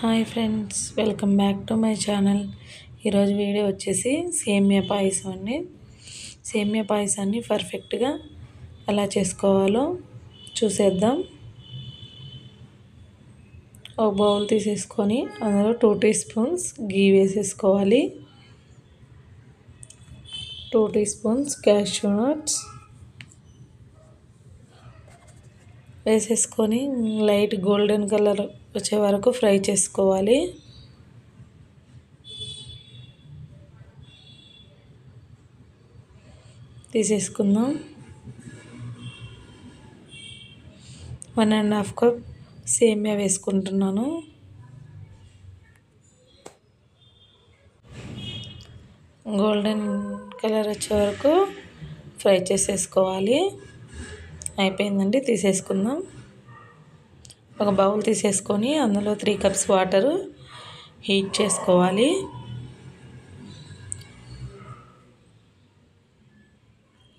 Hi friends, welcome back to my channel. ఈరోజు video వచ్చేసి సేమియా పాయసం అండి. సేమియా పాయసాన్ని పర్ఫెక్ట్గా ఎలా చేసుకోవాలో చూసేద్దాం. ఒక బౌల్ తీసేసుకొని అందులో 2 టీ స్పూన్స్ గీ వేసేసుకోవాలి. 2 టీ స్పూన్స్ క్యాష్యూ నట్స్ వేసేసుకొని లైట్ గోల్డెన్ కలర్ వచ్చే వరకు ఫ్రై చేసుకోవాలి. తీసేసుకుందాం. 1.5 కప్ సేమియా వేసుకుంటున్నాను. గోల్డెన్ కలర్ వచ్చే వరకు ఫ్రై చేసేసుకోవాలి. అయిపోయిందండి, తీసేసుకుందాం. ఒక బౌల్ తీసేసుకొని అందులో 3 కప్స్ వాటర్ హీట్ చేసుకోవాలి.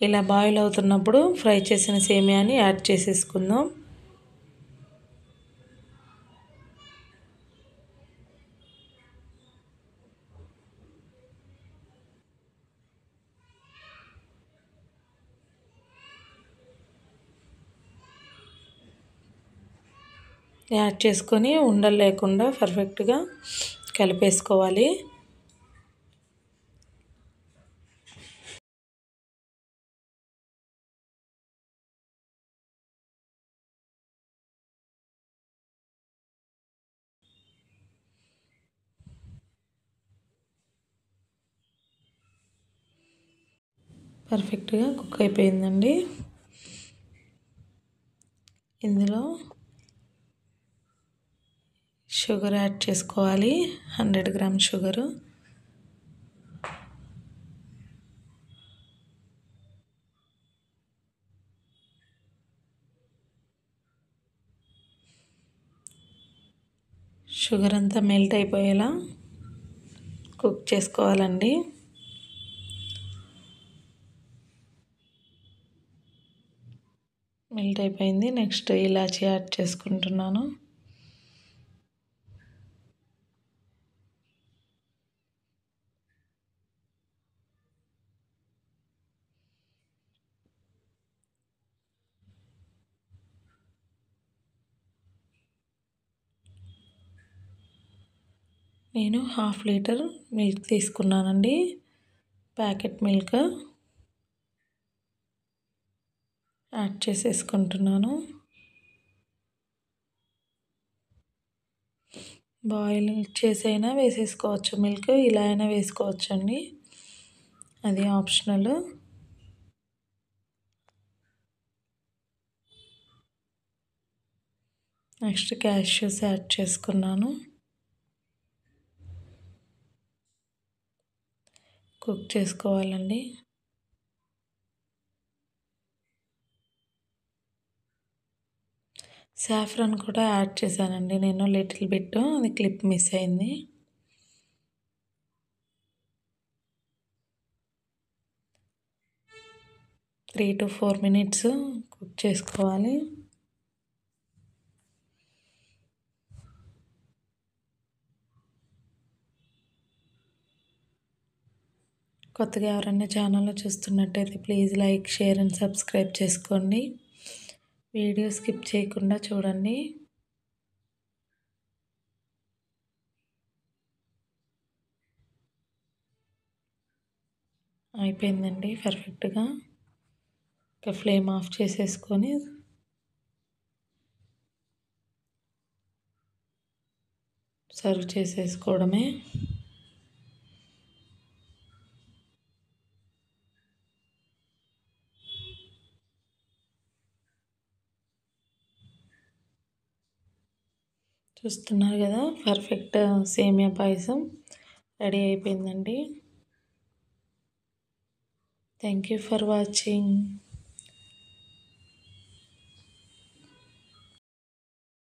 ఇలా బాయిల్ అవుతున్నప్పుడు ఫ్రై చేసిన సేమియాని యాడ్ చేసేసుకుందాం. యాడ్ చేసుకొని ఉండలు లేకుండా పర్ఫెక్ట్గా కలిపేసుకోవాలి. పర్ఫెక్ట్గా కుక్ అయిపోయిందండి. ఇందులో షుగర్ యాడ్ చేసుకోవాలి. 100 గ్రామ్స్ షుగరు. షుగర్ అంతా మెల్ట్ అయిపోయేలా కుక్ చేసుకోవాలండి. మెల్ట్ అయిపోయింది. నెక్స్ట్ ఇలాచీ యాడ్ చేసుకుంటున్నాను. నేను 1/2 లీటర్ మిల్క్ తీసుకున్నానండి, ప్యాకెట్ మిల్క్. యాడ్ చేసేసుకుంటున్నాను. బాయిల్ చేసైనా వేసేసుకోవచ్చు మిల్క్, ఇలా అయినా వేసుకోవచ్చు అండి, అది ఆప్షనల్. నెక్స్ట్ క్యాష్యూస్ యాడ్ చేసుకున్నాను. కుక్ చేసుకోవాలండి. సాఫ్రాన్ కూడా యాడ్ చేశానండి నేను, లిటిల్ బిట్, అది క్లిప్ మిస్ అయింది. త్రీ to 4 minutes కుక్ చేసుకోవాలి. కొత్తగా ఎవరైనా ఛానల్లో చూస్తున్నట్టయితే please like, share and subscribe చేసుకోండి. వీడియో స్కిప్ చేయకుండా చూడండి. అయిపోయిందండి పర్ఫెక్ట్గా. ఇక ఫ్లేమ్ ఆఫ్ చేసేసుకొని సర్వ్ చేసేసుకోవడమే. చూస్తున్నారు కదా, పర్ఫెక్ట్ సేమియా పాయసం రెడీ అయిపోయిందండి. Thank you for watching.